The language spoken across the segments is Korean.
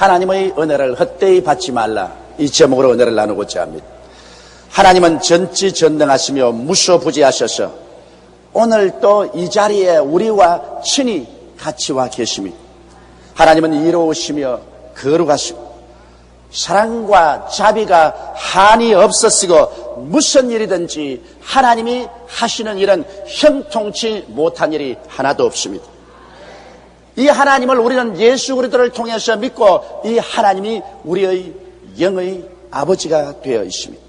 하나님의 은혜를 헛되이 받지 말라, 이 제목으로 은혜를 나누고자 합니다. 하나님은 전지전능하시며 무소부지하셔서 오늘 또 이 자리에 우리와 친히 같이 와 계십니다. 하나님은 이로우시며 거룩하시고 사랑과 자비가 한이 없었으고 무슨 일이든지 하나님이 하시는 일은 형통치 못한 일이 하나도 없습니다. 이 하나님을 우리는 예수 그리스도를 통해서 믿고 이 하나님이 우리의 영의 아버지가 되어 있습니다.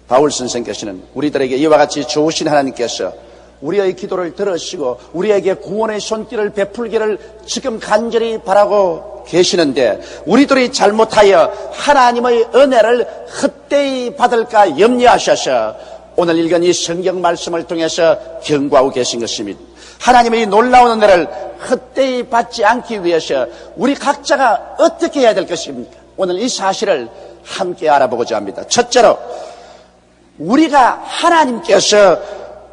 바울 선생께서는 우리들에게 이와 같이 좋으신 하나님께서 우리의 기도를 들으시고 우리에게 구원의 손길을 베풀기를 지금 간절히 바라고 계시는데, 우리들이 잘못하여 하나님의 은혜를 헛되이 받을까 염려하셔서 오늘 읽은 이 성경 말씀을 통해서 경고하고 계신 것입니다. 하나님의 이 놀라운 은혜를 헛되이 받지 않기 위해서 우리 각자가 어떻게 해야 될 것입니까? 오늘 이 사실을 함께 알아보고자 합니다. 첫째로, 우리가 하나님께서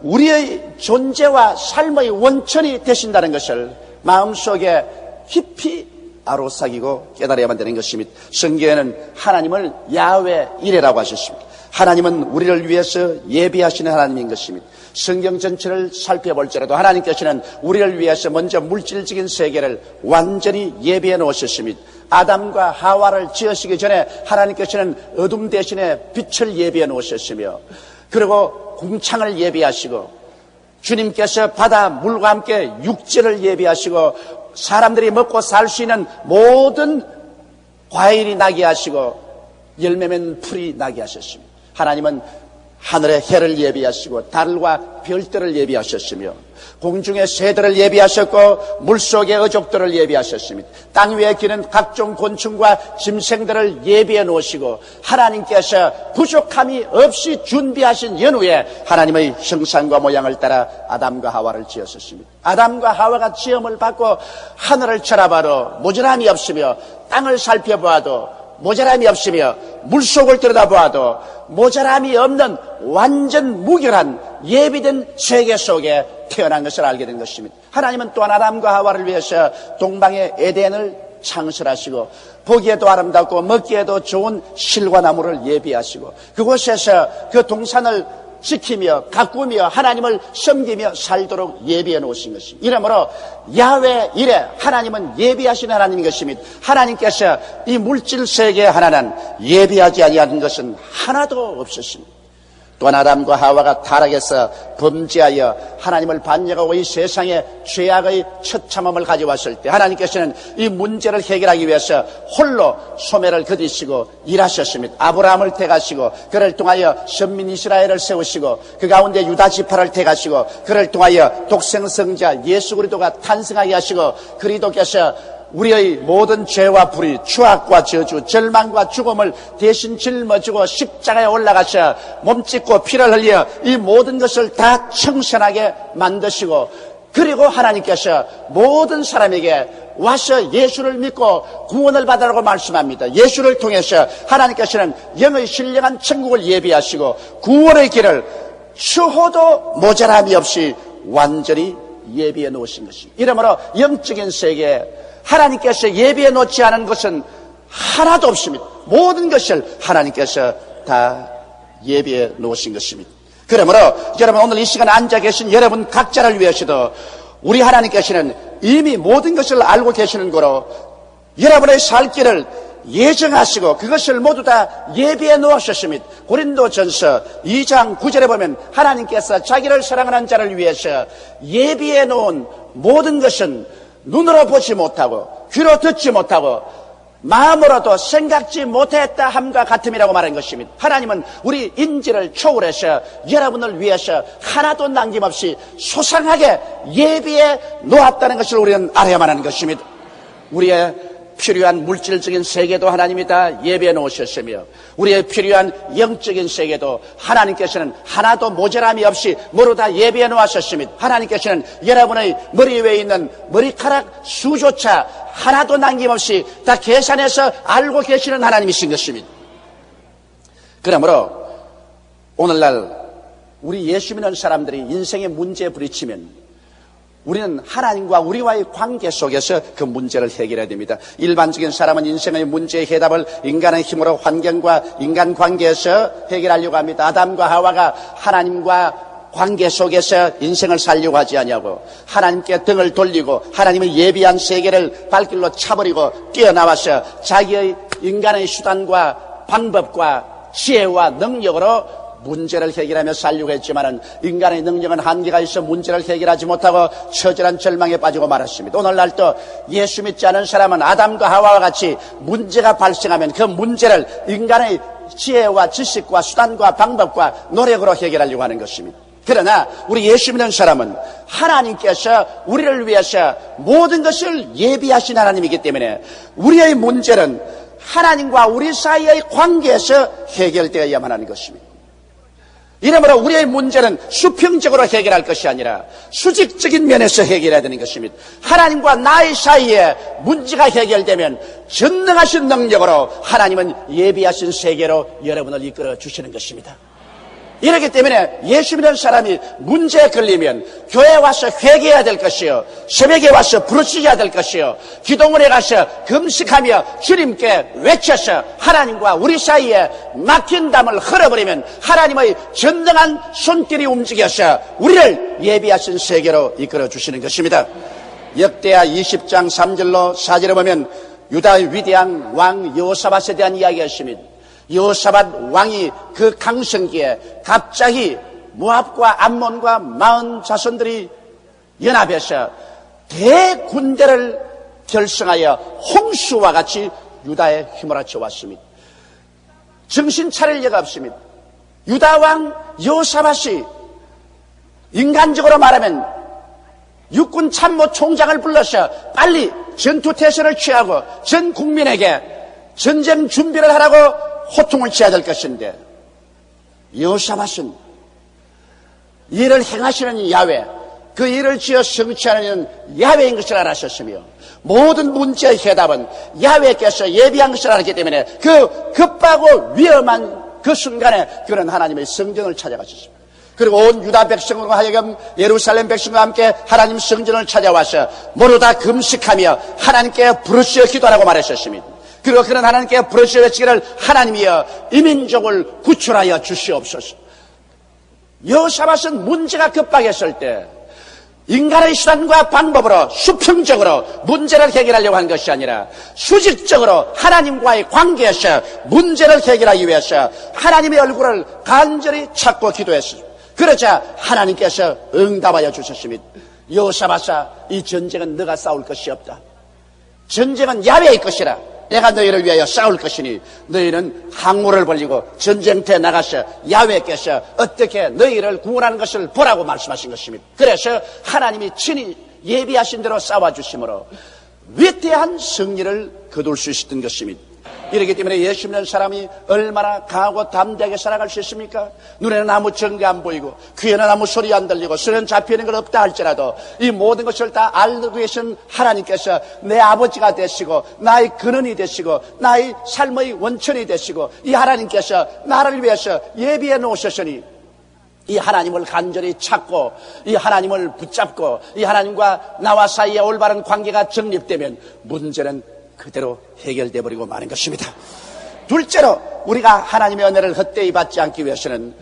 우리의 존재와 삶의 원천이 되신다는 것을 마음속에 깊이 아로삭이고 깨달아야만 되는 것입니다. 성경에는 하나님을 야훼 이레라고 하셨습니다. 하나님은 우리를 위해서 예비하시는 하나님인 것입니다. 성경 전체를 살펴볼지라도 하나님께서는 우리를 위해서 먼저 물질적인 세계를 완전히 예비해 놓으셨습니다. 아담과 하와를 지으시기 전에 하나님께서는 어둠 대신에 빛을 예비해 놓으셨으며, 그리고 궁창을 예비하시고 주님께서 바다 물과 함께 육지를 예비하시고 사람들이 먹고 살 수 있는 모든 과일이 나게 하시고 열매면 풀이 나게 하셨습니다. 하나님은 하늘의 해를 예비하시고 달과 별들을 예비하셨으며 공중의 새들을 예비하셨고 물속의 어족들을 예비하셨습니다. 땅 위에 기는 각종 곤충과 짐승들을 예비해 놓으시고 하나님께서 부족함이 없이 준비하신 연후에 하나님의 형상과 모양을 따라 아담과 하와를 지었습니다. 아담과 하와가 지음을 받고 하늘을 쳐다봐도 모자람이 없으며 땅을 살펴보아도 모자람이 없으며 물속을 들여다보아도 모자람이 없는 완전 무결한 예비된 세계 속에 태어난 것을 알게 된 것입니다. 하나님은 또한 아담과 하와를 위해서 동방의 에덴을 창설하시고 보기에도 아름답고 먹기에도 좋은 실과 나무를 예비하시고 그곳에서 그 동산을 지키며 가꾸며 하나님을 섬기며 살도록 예비해 놓으신 것입니다. 이러므로 야훼 이레, 하나님은 예비하신 하나님인 것입니다. 하나님께서 이 물질 세계 하나는 예비하지 아니하는 것은 하나도 없었습니다. 또한 아담과 하와가 타락해서 범죄하여 하나님을 반역하고 이 세상에 죄악의 처참함을 가져왔을 때 하나님께서는 이 문제를 해결하기 위해서 홀로 소매를 거두시고 일하셨습니다. 아브라함을 택하시고 그를 통하여 선민 이스라엘을 세우시고 그 가운데 유다 지파를 택하시고 그를 통하여 독생성자 예수 그리스도가 탄생하게 하시고 그리스도께서 우리의 모든 죄와 불의, 추악과 저주, 절망과 죽음을 대신 짊어지고 십자가에 올라가셔 몸짓고 피를 흘려 이 모든 것을 다 청산하게 만드시고, 그리고 하나님께서 모든 사람에게 와서 예수를 믿고 구원을 받으라고 말씀합니다. 예수를 통해서 하나님께서는 영의 신령한 천국을 예비하시고 구원의 길을 추호도 모자람이 없이 완전히 예비해 놓으신 것입니다. 이러므로 영적인 세계에 하나님께서 예비해 놓지 않은 것은 하나도 없습니다. 모든 것을 하나님께서 다 예비해 놓으신 것입니다. 그러므로 여러분, 오늘 이 시간에 앉아 계신 여러분 각자를 위해서도 우리 하나님께서는 이미 모든 것을 알고 계시는 거로 여러분의 살 길을 예정하시고 그것을 모두 다 예비해 놓으셨습니다. 고린도전서 2장 9절에 보면 하나님께서 자기를 사랑하는 자를 위해서 예비해 놓은 모든 것은 눈으로 보지 못하고 귀로 듣지 못하고 마음으로도 생각지 못했다 함과 같음이라고 말한 것입니다. 하나님은 우리 인지를 초월해서 여러분을 위해서 하나도 남김없이 소상하게 예비해 놓았다는 것을 우리는 알아야만 하는 것입니다. 우리의 필요한 물질적인 세계도 하나님이 다 예비해 놓으셨으며 우리의 필요한 영적인 세계도 하나님께서는 하나도 모자람이 없이 모두 다 예비해 놓으셨습니다. 하나님께서는 여러분의 머리 위에 있는 머리카락 수조차 하나도 남김없이 다 계산해서 알고 계시는 하나님이신 것입니다. 그러므로 오늘날 우리 예수 믿는 사람들이 인생의 문제에 부딪히면 우리는 하나님과 우리와의 관계 속에서 그 문제를 해결해야 됩니다. 일반적인 사람은 인생의 문제의 해답을 인간의 힘으로 환경과 인간관계에서 해결하려고 합니다. 아담과 하와가 하나님과 관계 속에서 인생을 살려고 하지 않냐고, 하나님께 등을 돌리고 하나님의 예비한 세계를 발길로 차버리고 뛰어나와서 자기의 인간의 수단과 방법과 지혜와 능력으로 문제를 해결하며 살려고 했지만은 인간의 능력은 한계가 있어 문제를 해결하지 못하고 처절한 절망에 빠지고 말았습니다. 오늘날도 예수 믿지 않은 사람은 아담과 하와와 같이 문제가 발생하면 그 문제를 인간의 지혜와 지식과 수단과 방법과 노력으로 해결하려고 하는 것입니다. 그러나 우리 예수 믿는 사람은 하나님께서 우리를 위해서 모든 것을 예비하신 하나님이기 때문에 우리의 문제는 하나님과 우리 사이의 관계에서 해결되어야만 하는 것입니다. 이러므로 우리의 문제는 수평적으로 해결할 것이 아니라 수직적인 면에서 해결해야 되는 것입니다. 하나님과 나의 사이에 문제가 해결되면 전능하신 능력으로 하나님은 예비하신 세계로 여러분을 이끌어 주시는 것입니다. 이렇기 때문에 예수 믿는 사람이 문제에 걸리면 교회에 와서 회개해야 될 것이요, 새벽에 와서 부르짖어야 될 것이요, 기도문에 가서 금식하며 주님께 외쳐서 하나님과 우리 사이에 막힌 담을 흘려버리면 하나님의 전능한 손길이 움직여서 우리를 예비하신 세계로 이끌어 주시는 것입니다. 역대하 20장 3절로 4절에 보면 유다의 위대한 왕 여호사밧에 대한 이야기가 있습니다. 여호사밧 왕이 그 강성기에 갑자기 모압과 암몬과 마흔 자손들이 연합해서 대군대를 결성하여 홍수와 같이 유다에 휘몰아쳐 왔습니다. 정신 차릴 여가 없습니다. 유다 왕 여호사밧이 인간적으로 말하면 육군 참모 총장을 불러서 빨리 전투 태세를 취하고 전 국민에게 전쟁 준비를 하라고 호통을 쳐야 될 것인데, 여호사밧은 일을 행하시는 야훼, 그 일을 지어 성취하는 야훼인 것을 알았었으며 모든 문제의 해답은 야훼께서 예비한 것을 알았기 때문에 그 급하고 위험한 그 순간에 그는 하나님의 성전을 찾아갔습니다. 그리고 온 유다 백성으로 하여금 예루살렘 백성과 함께 하나님 성전을 찾아와서 모두 다 금식하며 하나님께 부르짖어 기도하라고 말했었습니다. 그리고 그런 하나님께 부르짖어 외치기를 하나님이여 이 민족을 구출하여 주시옵소서. 여호사밧은 문제가 급박했을 때 인간의 수단과 방법으로 수평적으로 문제를 해결하려고 한 것이 아니라 수직적으로 하나님과의 관계에서 문제를 해결하기 위해서 하나님의 얼굴을 간절히 찾고 기도했습니다. 그러자 하나님께서 응답하여 주셨습니다. 여호사밧아, 이 전쟁은 너가 싸울 것이 없다. 전쟁은 야훼의 것이라. 내가 너희를 위하여 싸울 것이니 너희는 항우를 벌리고 전쟁터에 나가서 야훼께서 어떻게 너희를 구원하는 것을 보라고 말씀하신 것입니다. 그래서 하나님이 친히 예비하신 대로 싸워주심으로 위대한 승리를 거둘 수 있었던 것입니다. 이렇기 때문에 예수 믿는 사람이 얼마나 강하고 담대하게 살아갈 수 있습니까? 눈에는 아무 증거 안 보이고 귀에는 아무 소리 안 들리고 손에는 잡히는 것 없다 할지라도 이 모든 것을 다 알고 계신 하나님께서 내 아버지가 되시고 나의 근원이 되시고 나의 삶의 원천이 되시고 이 하나님께서 나를 위해서 예비해 놓으셨으니 이 하나님을 간절히 찾고 이 하나님을 붙잡고 이 하나님과 나와 사이에 올바른 관계가 정립되면 문제는 그대로 해결돼 버리고 마는 것입니다. 둘째로 우리가 하나님의 은혜를 헛되이 받지 않기 위해서는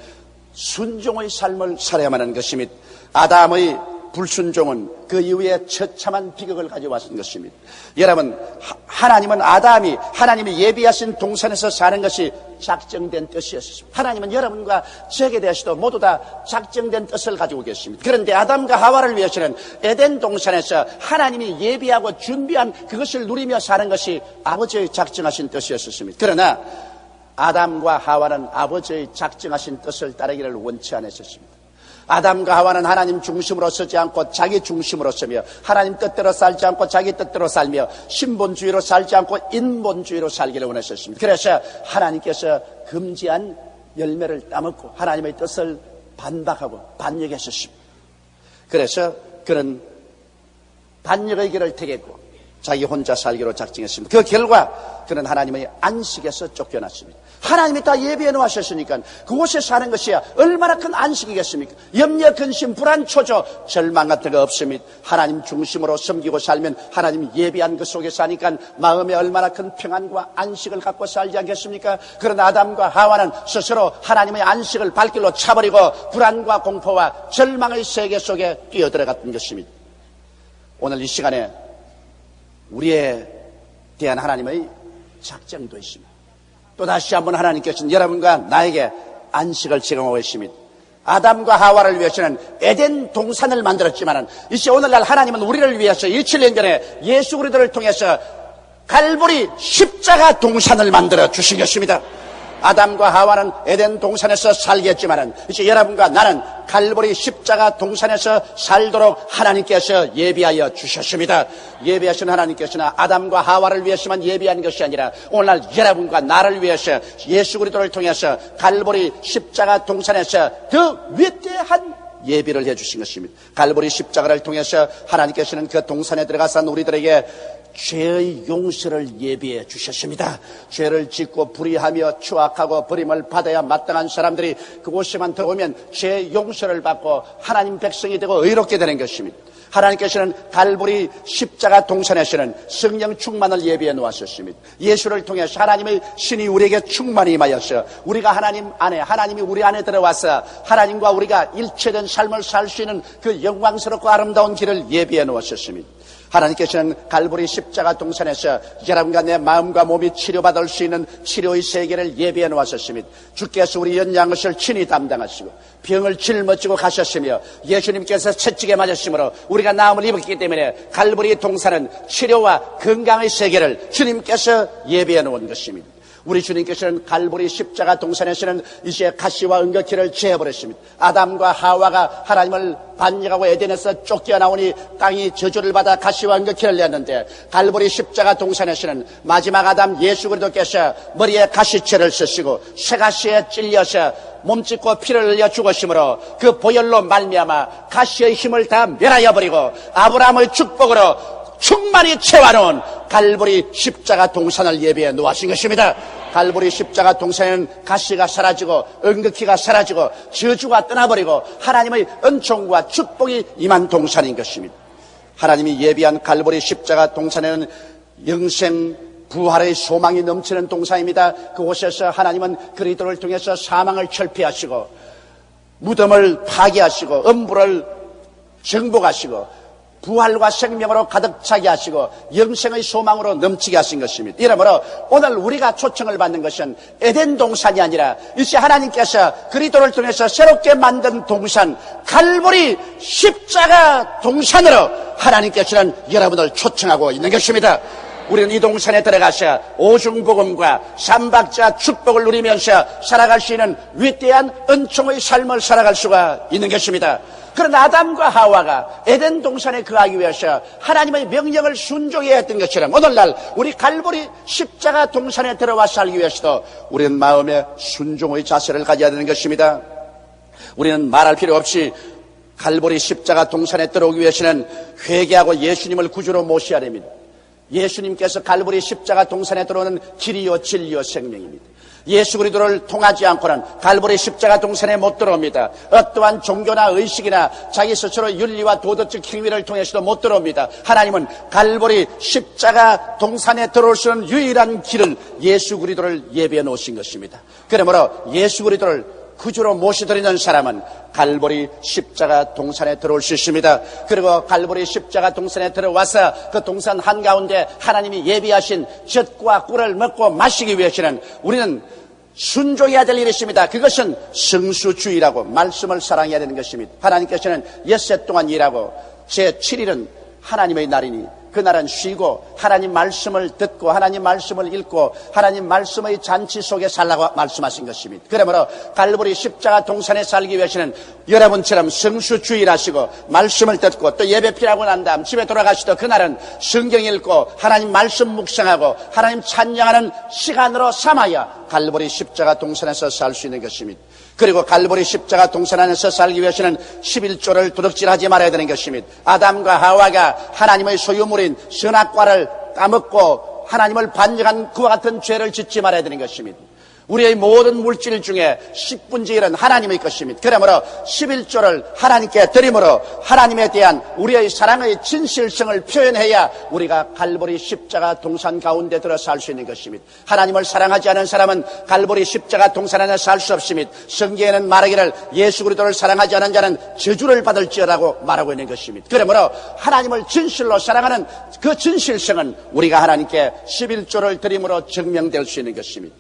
순종의 삶을 살아야만 하는 것입니다. 아담의 불순종은 그 이후에 처참한 비극을 가져왔던 것입니다. 여러분, 하나님은 아담이 하나님이 예비하신 동산에서 사는 것이 작정된 뜻이었습니다. 하나님은 여러분과 저에게 대해서도 모두 다 작정된 뜻을 가지고 계십니다. 그런데 아담과 하와를 위해서는 에덴 동산에서 하나님이 예비하고 준비한 그것을 누리며 사는 것이 아버지의 작정하신 뜻이었습니다. 그러나 아담과 하와는 아버지의 작정하신 뜻을 따르기를 원치 않았습니다. 아담과 하와는 하나님 중심으로 서지 않고 자기 중심으로 서며 하나님 뜻대로 살지 않고 자기 뜻대로 살며 신본주의로 살지 않고 인본주의로 살기를 원했었습니다. 그래서 하나님께서 금지한 열매를 따먹고 하나님의 뜻을 반박하고 반역했었습니다. 그래서 그는 반역의 길을 택했고 자기 혼자 살기로 작정했습니다. 그 결과 그는 하나님의 안식에서 쫓겨났습니다. 하나님이 다 예비해 놓으셨으니까 그곳에 사는 것이 얼마나 큰 안식이겠습니까? 염려, 근심, 불안, 초조, 절망 같은 거 없습니다. 하나님 중심으로 섬기고 살면 하나님 예비한 그 속에 사니까 마음에 얼마나 큰 평안과 안식을 갖고 살지 않겠습니까? 그러나 아담과 하와는 스스로 하나님의 안식을 발길로 차버리고 불안과 공포와 절망의 세계 속에 뛰어들어갔던 것입니다. 오늘 이 시간에 우리에 대한 하나님의 작정도 있습니다. 또다시 한번 하나님께서는 여러분과 나에게 안식을 제공하고 있습니다. 아담과 하와를 위해서는 에덴 동산을 만들었지만 이제 오늘날 하나님은 우리를 위해서 2000년 전에 예수 그리스도를 통해서 갈보리 십자가 동산을 만들어 주신 것입니다. 아담과 하와는 에덴 동산에서 살겠지만 이제 여러분과 나는 갈보리 십자가 동산에서 살도록 하나님께서 예비하여 주셨습니다. 예비하신 하나님께서는 아담과 하와를 위해서만 예비한 것이 아니라 오늘날 여러분과 나를 위해서 예수 그리스도를 통해서 갈보리 십자가 동산에서 더 위대한 예비를 해주신 것입니다. 갈보리 십자가를 통해서 하나님께서는 그 동산에 들어가서 우리들에게 죄의 용서를 예비해 주셨습니다. 죄를 짓고 불의하며 추악하고 버림을 받아야 마땅한 사람들이 그곳에만 들어오면 죄의 용서를 받고 하나님 백성이 되고 의롭게 되는 것입니다. 하나님께서는 갈보리 십자가 동산에서는 성령 충만을 예비해 놓았었습니다. 예수를 통해서 하나님의 신이 우리에게 충만히 임하여서 우리가 하나님 안에, 하나님이 우리 안에 들어와서 하나님과 우리가 일체된 삶을 살 수 있는 그 영광스럽고 아름다운 길을 예비해 놓았었습니다. 하나님께서는 갈보리 십자가 동산에서 여러분과 내 마음과 몸이 치료받을 수 있는 치료의 세계를 예비해 놓았었습니다. 주께서 우리 연약한 것을 친히 담당하시고 병을 짊어지고 가셨으며 예수님께서 채찍에 맞으심으로 우리가 나음을 입었기 때문에 갈보리 동산은 치료와 건강의 세계를 주님께서 예비해 놓은 것입니다. 우리 주님께서는 갈보리 십자가 동산에서는 이제 가시와 은거키를 제어버렸습니다. 아담과 하와가 하나님을 반역하고 에덴에서 쫓겨나오니 땅이 저주를 받아 가시와 은거키를 냈는데 갈보리 십자가 동산에서는 마지막 아담 예수 그리스도께서 머리에 가시채를 쓰시고 쇠가시에 찔려서 몸짓고 피를 흘려 죽으심으로 그 보혈로 말미암아 가시의 힘을 다 멸하여 버리고 아브라함의 축복으로 충만히 채워놓은 갈보리 십자가 동산을 예비해 놓으신 것입니다. 갈보리 십자가 동산에는 가시가 사라지고 은극기가 사라지고 저주가 떠나버리고 하나님의 은총과 축복이 임한 동산인 것입니다. 하나님이 예비한 갈보리 십자가 동산에는 영생 부활의 소망이 넘치는 동산입니다. 그곳에서 하나님은 그리스도를 통해서 사망을 철폐하시고 무덤을 파괴하시고 음부를 정복하시고 부활과 생명으로 가득 차게 하시고 영생의 소망으로 넘치게 하신 것입니다. 이러므로 오늘 우리가 초청을 받는 것은 에덴 동산이 아니라 이제 하나님께서 그리스도를 통해서 새롭게 만든 동산 갈보리 십자가 동산으로 하나님께서는 여러분을 초청하고 있는 것입니다. 우리는 이 동산에 들어가서 오중복음과 삼박자 축복을 누리면서 살아갈 수 있는 위대한 은총의 삶을 살아갈 수가 있는 것입니다. 그러나 아담과 하와가 에덴 동산에 거하기 위해서 하나님의 명령을 순종해야 했던 것처럼 오늘날 우리 갈보리 십자가 동산에 들어와 살기 위해서도 우리는 마음에 순종의 자세를 가져야 되는 것입니다. 우리는 말할 필요 없이 갈보리 십자가 동산에 들어오기 위해서는 회개하고 예수님을 구주로 모셔야 됩니다. 예수님께서 갈보리 십자가 동산에 들어오는 길이요 진리요 생명입니다. 예수 그리스도를 통하지 않고는 갈보리 십자가 동산에 못 들어옵니다. 어떠한 종교나 의식이나 자기 스스로 윤리와 도덕적 행위를 통해서도 못 들어옵니다. 하나님은 갈보리 십자가 동산에 들어올 수 있는 유일한 길을 예수 그리스도를 예비해 놓으신 것입니다. 그러므로 예수 그리스도를 구주로 모셔드리는 사람은 갈보리 십자가 동산에 들어올 수 있습니다. 그리고 갈보리 십자가 동산에 들어와서 그 동산 한가운데 하나님이 예비하신 젖과 꿀을 먹고 마시기 위해서는 우리는 순종해야 될 일이 있습니다. 그것은 성수주의라고 말씀을 사랑해야 되는 것입니다. 하나님께서는 엿새 동안 일하고 제7일은 하나님의 날이니 그날은 쉬고 하나님 말씀을 듣고 하나님 말씀을 읽고 하나님 말씀의 잔치 속에 살라고 말씀하신 것입니다. 그러므로 갈보리 십자가 동산에 살기 위해서는 여러분처럼 성수주의를 하시고 말씀을 듣고 또 예배 피하고 난 다음 집에 돌아가시도 그날은 성경 읽고 하나님 말씀 묵상하고 하나님 찬양하는 시간으로 삼아야 갈보리 십자가 동산에서 살 수 있는 것입니다. 그리고 갈보리 십자가 동산 안에서 살기 위해서는 11조를 도둑질하지 말아야 되는 것입니다. 아담과 하와가 하나님의 소유물이 근본인 선악과를 까먹고 하나님을 반역한 그와 같은 죄를 짓지 말아야 되는 것입니다. 우리의 모든 물질 중에 10분의 1은 하나님의 것입니다. 그러므로 11조를 하나님께 드림으로 하나님에 대한 우리의 사랑의 진실성을 표현해야 우리가 갈보리 십자가 동산 가운데 들어 살 수 있는 것입니다. 하나님을 사랑하지 않은 사람은 갈보리 십자가 동산 안에 살 수 없습니다. 성경에는 말하기를 예수 그리스도를 사랑하지 않은 자는 저주를 받을지어라고 말하고 있는 것입니다. 그러므로 하나님을 진실로 사랑하는 그 진실성은 우리가 하나님께 11조를 드림으로 증명될 수 있는 것입니다.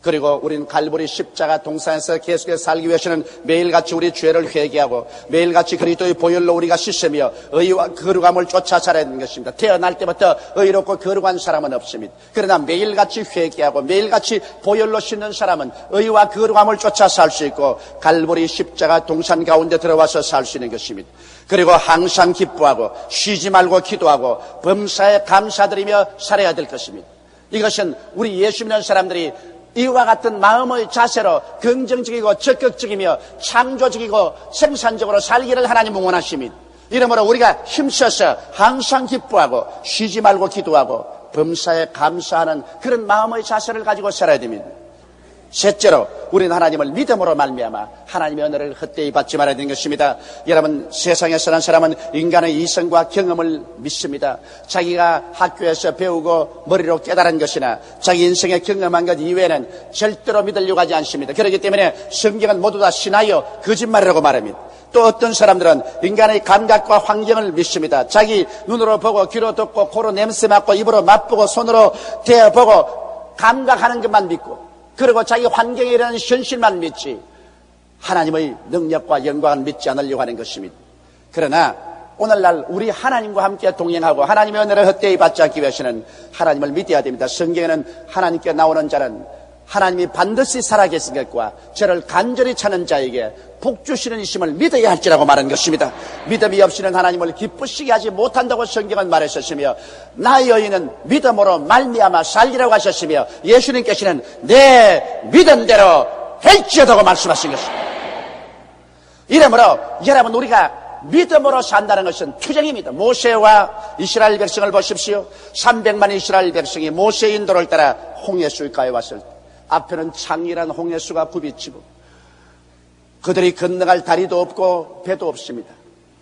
그리고 우리는 갈보리 십자가 동산에서 계속해서 살기 위해서는 매일같이 우리 죄를 회개하고 매일같이 그리스도의 보혈로 우리가 씻으며 의와 거룩함을 쫓아 살아야 하는 것입니다. 태어날 때부터 의롭고 거룩한 사람은 없습니다. 그러나 매일같이 회개하고 매일같이 보혈로 씻는 사람은 의와 거룩함을 쫓아 살 수 있고 갈보리 십자가 동산 가운데 들어와서 살 수 있는 것입니다. 그리고 항상 기뻐하고 쉬지 말고 기도하고 범사에 감사드리며 살아야 될 것입니다. 이것은 우리 예수 믿는 사람들이 이와 같은 마음의 자세로 긍정적이고 적극적이며 창조적이고 생산적으로 살기를 하나님 응원하십니다. 이러므로 우리가 힘써서 항상 기뻐하고 쉬지 말고 기도하고 범사에 감사하는 그런 마음의 자세를 가지고 살아야 됩니다. 셋째로 우리는 하나님을 믿음으로 말미암아 하나님의 은혜를 헛되이 받지 말아야 되는 것입니다. 여러분, 세상에 사는 사람은 인간의 이성과 경험을 믿습니다. 자기가 학교에서 배우고 머리로 깨달은 것이나 자기 인생에 경험한 것 이외에는 절대로 믿으려고 하지 않습니다. 그렇기 때문에 성경은 모두 다 신하여 거짓말이라고 말합니다. 또 어떤 사람들은 인간의 감각과 환경을 믿습니다. 자기 눈으로 보고 귀로 듣고 코로 냄새 맡고 입으로 맛보고 손으로 대어보고 감각하는 것만 믿고 그리고 자기 환경에 일어나는 현실만 믿지 하나님의 능력과 영광을 믿지 않으려고 하는 것입니다. 그러나 오늘날 우리 하나님과 함께 동행하고 하나님의 은혜를 헛되이 받지 않기 위해서는 하나님을 믿어야 됩니다. 성경에는 하나님께 나오는 자는 하나님이 반드시 살아계신 것과 저를 간절히 찾는 자에게 복 주시는 이심을 믿어야 할지라고 말한 것입니다. 믿음이 없이는 하나님을 기쁘시게 하지 못한다고 성경은 말했었으며 나의 여인은 믿음으로 말미암아 살리라고 하셨으며 예수님께서는 내 믿은 대로 할지어다고 말씀하신 것입니다. 이러므로 여러분, 우리가 믿음으로 산다는 것은 투쟁입니다. 모세와 이스라엘 백성을 보십시오. 300만 이스라엘 백성이 모세의 인도를 따라 홍해수가에 왔을 때 앞에는 창이란 홍해수가 굽이치고 그들이 건너갈 다리도 없고 배도 없습니다.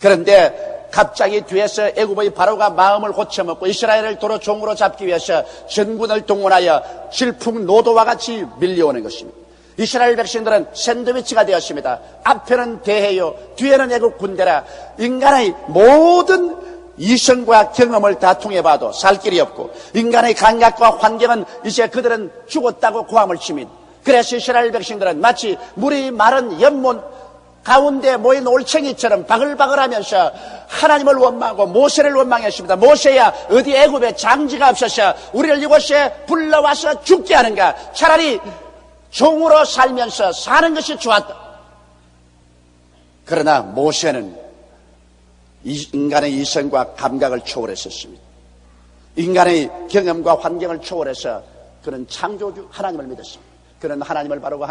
그런데 갑자기 뒤에서 애굽의 바로가 마음을 고쳐먹고 이스라엘을 도로 종으로 잡기 위해서 전군을 동원하여 질풍노도와 같이 밀려오는 것입니다. 이스라엘 백성들은 샌드위치가 되었습니다. 앞에는 대해요, 뒤에는 애국 군대라 인간의 모든 이성과 경험을 다 통해봐도 살 길이 없고 인간의 감각과 환경은 이제 그들은 죽었다고 고함을 칩니다. 그래서 이스라엘 백성들은 마치 물이 마른 연못 가운데 모인 올챙이처럼 바글바글하면서 하나님을 원망하고 모세를 원망했습니다. 모세야, 어디 애굽에 장지가 없어서 우리를 이곳에 불러와서 죽게 하는가? 차라리 종으로 살면서 사는 것이 좋았다. 그러나 모세는 인간의 이성과 감각을 초월했었습니다. 인간의 경험과 환경을 초월해서 그는 창조주 하나님을 믿었습니다. 그는 하나님을 바라고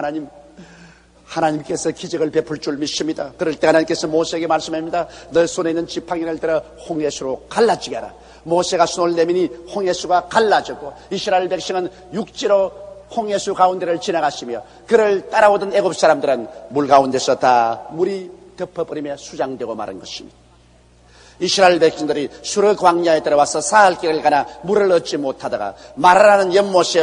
하나님께서 기적을 베풀 줄 믿습니다. 그럴 때 하나님께서 모세에게 말씀합니다. 너 손에 있는 지팡이를 들어 홍해수로 갈라지게 하라. 모세가 손을 내미니 홍해수가 갈라졌고 이스라엘 백성은 육지로 홍해수 가운데를 지나갔으며 그를 따라오던 애굽 사람들은 물 가운데서 다 물이 덮어버리며 수장되고 마른 것입니다. 이스라엘 백성들이 수르 광야에 들어와서 사흘 길을 가나 물을 얻지 못하다가 마라라는 연못에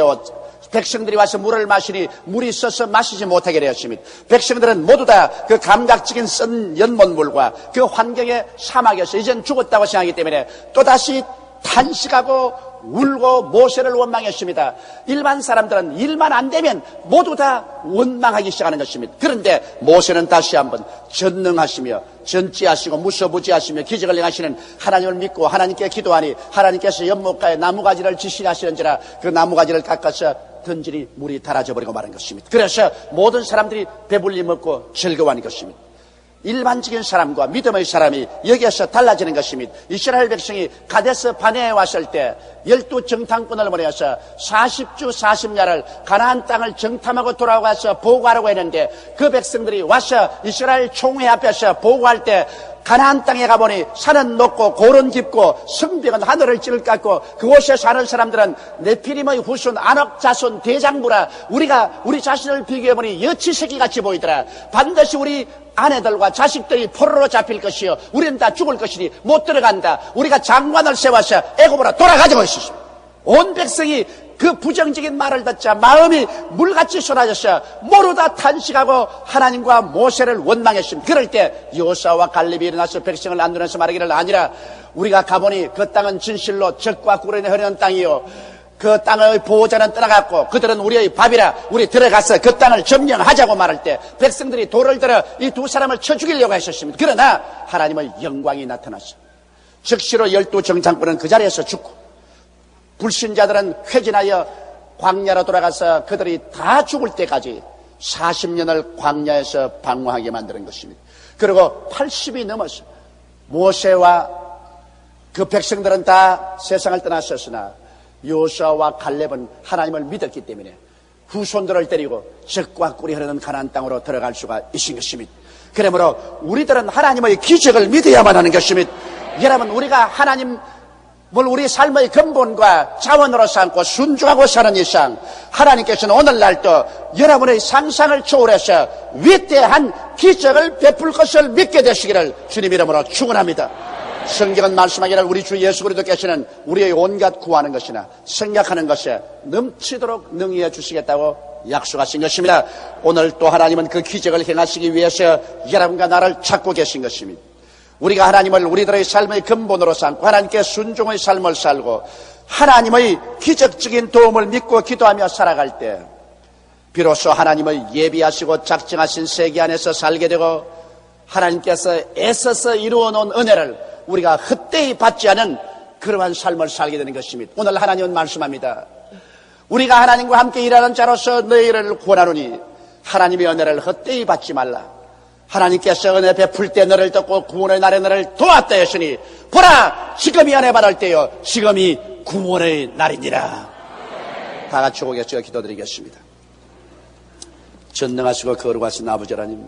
백성들이 와서 물을 마시니 물이 써서 마시지 못하게 되었습니다. 백성들은 모두 다 그 감각적인 쓴 연못물과 그 환경의 사막에서 이젠 죽었다고 생각하기 때문에 또다시 탄식하고 울고 모세를 원망했습니다. 일반 사람들은 일만 안 되면 모두 다 원망하기 시작하는 것입니다. 그런데 모세는 다시 한번 전능하시며 전지하시고 무소부지하시며 기적을 행하시는 하나님을 믿고 하나님께 기도하니 하나님께서 연못가에 나무가지를 지시하시는지라 그 나무가지를 깎아서 던지니 물이 닳아져 버리고 마는 것입니다. 그래서 모든 사람들이 배불리 먹고 즐거워하는 것입니다. 일반적인 사람과 믿음의 사람이 여기에서 달라지는 것입니다. 이스라엘 백성이 가데스 바네에 왔을 때 12정탐꾼을 보내서 40주 40야를 가나안 땅을 정탐하고 돌아와서 보고하라고 했는데 그 백성들이 와서 이스라엘 총회 앞에서 보고할 때 가나안 땅에 가보니 산은 높고 고른 깊고 성벽은 하늘을 찔 깎고 그곳에 사는 사람들은 네피림의 후손 아녹 자손 대장부라. 우리가 우리 자신을 비교해보니 여치새끼같이 보이더라. 반드시 우리 아내들과 자식들이 포로로 잡힐 것이요 우리는 다 죽을 것이니 못 들어간다. 우리가 장관을 세워서 애굽으로 돌아가자고 했습니다. 온 백성이 그 부정적인 말을 듣자 마음이 물같이 쏟아졌어요. 모르다 탄식하고 하나님과 모세를 원망했습니다. 그럴 때 여호수아와 갈렙이 일어나서 백성을 안두면서 말하기를 아니라 우리가 가보니 그 땅은 진실로 젖과 꿀이 흐르는 땅이요 그 땅의 보호자는 떠나갔고 그들은 우리의 밥이라. 우리 들어가서 그 땅을 점령하자고 말할 때 백성들이 돌을 들어 이 두 사람을 쳐 죽이려고 했었습니다. 그러나 하나님의 영광이 나타났어요. 즉시로 12정탐꾼은 그 자리에서 죽고 불신자들은 회진하여 광야로 돌아가서 그들이 다 죽을 때까지 40년을 광야에서 방황하게 만드는 것입니다. 그리고 80이 넘었어요. 모세와 그 백성들은 다 세상을 떠났었으나 여호수아와 갈렙은 하나님을 믿었기 때문에 후손들을 데리고 젖과 꿀이 흐르는 가나안 땅으로 들어갈 수가 있은 것입니다. 그러므로 우리들은 하나님의 기적을 믿어야만 하는 것입니다. 여러분, 우리가 하나님 우리 삶의 근본과 자원으로 삼고 순종하고 사는 이상 하나님께서는 오늘날도 여러분의 상상을 초월해서 위대한 기적을 베풀 것을 믿게 되시기를 주님 이름으로 축원합니다. 성경은 말씀하기를 우리 주 예수 그리스도께서는 우리의 온갖 구하는 것이나 생각하는 것에 넘치도록 능히해 주시겠다고 약속하신 것입니다. 오늘 또 하나님은 그 기적을 행하시기 위해서 여러분과 나를 찾고 계신 것입니다. 우리가 하나님을 우리들의 삶의 근본으로 삼고 하나님께 순종의 삶을 살고 하나님의 기적적인 도움을 믿고 기도하며 살아갈 때 비로소 하나님의 예비하시고 작정하신 세계 안에서 살게 되고 하나님께서 애써서 이루어놓은 은혜를 우리가 헛되이 받지 않은 그러한 삶을 살게 되는 것입니다. 오늘 하나님은 말씀합니다. 우리가 하나님과 함께 일하는 자로서 너희를 구원하노니 하나님의 은혜를 헛되이 받지 말라. 하나님께서 은혜 베풀 때 너를 듣고 구원의 날에 너를 도왔다 했으니 보라 지금이 은혜 받을 때요 지금이 구원의 날이니라. 다 같이 오고 계시고 기도드리겠습니다. 전능하시고 거룩하신 아버지 하나님,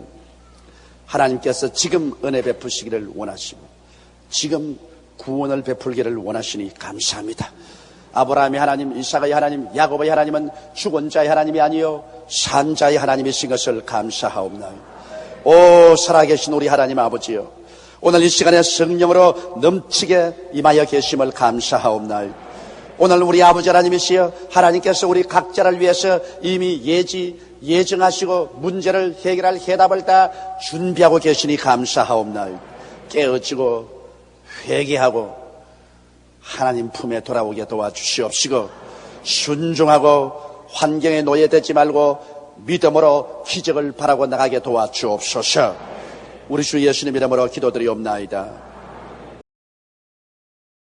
하나님께서 지금 은혜 베푸시기를 원하시고 지금 구원을 베풀기를 원하시니 감사합니다. 아브라함의 하나님, 이삭의 하나님, 야곱의 하나님은 죽은 자의 하나님이 아니요 산 자의 하나님이신 것을 감사하옵나이다. 오 살아계신 우리 하나님 아버지요, 오늘 이 시간에 성령으로 넘치게 임하여 계심을 감사하옵나이다. 오늘 우리 아버지 하나님이시여 하나님께서 우리 각자를 위해서 이미 예정하시고 문제를 해결할 해답을 다 준비하고 계시니 감사하옵나이다. 깨어지고 회개하고 하나님 품에 돌아오게 도와주시옵시고 순종하고 환경에 노예되지 말고 믿음으로 기적을 바라고 나가게 도와주옵소서. 우리 주 예수님 이름으로 기도드리옵나이다.